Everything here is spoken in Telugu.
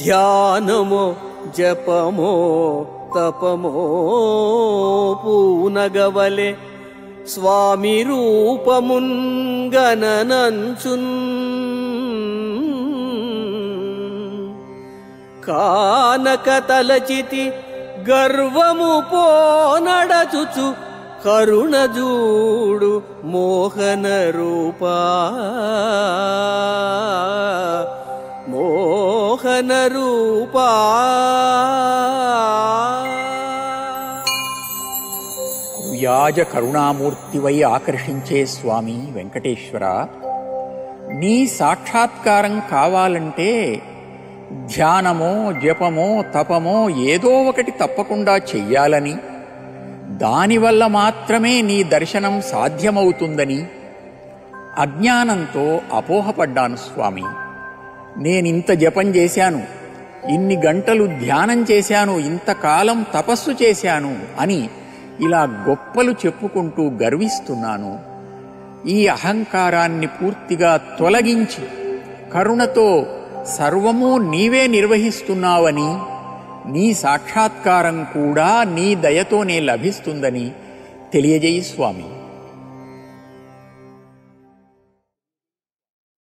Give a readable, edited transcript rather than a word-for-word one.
ధ్యానమో జపమో తపమో పూనగవలె స్వామి రూపమున్ గణనంచున్ కానక తలచితి గర్వము పోనడచుచు కరుణజూడు మోహన రూపా మోహన రూపా. వ్యాజ కరుణామూర్తివై ఆకర్షించే స్వామి వెంకటేశ్వర, నీ సాక్షాత్కారం కావాలంటే ధ్యానమో జపమో తపమో ఏదో ఒకటి తప్పకుండా చెయ్యాలని, దానివల్ల మాత్రమే నీ దర్శనం సాధ్యమవుతుందని అజ్ఞానంతో అపోహపడ్డాను స్వామి. నేనింత జపం చేశాను, ఇన్ని గంటలు ధ్యానం చేశాను, ఇంతకాలం తపస్సు చేశాను అని ఇలా గొప్పలు చెప్పుకుంటూ గర్విస్తున్నాను. ఈ అహంకారాన్ని పూర్తిగా తొలగించి కరుణతో సర్వమూ నీవే నిర్వహిస్తున్నావని, నీ సాక్షాత్కారం కూడా నీ దయతోనే లభిస్తుందని తెలియజేయి స్వామి.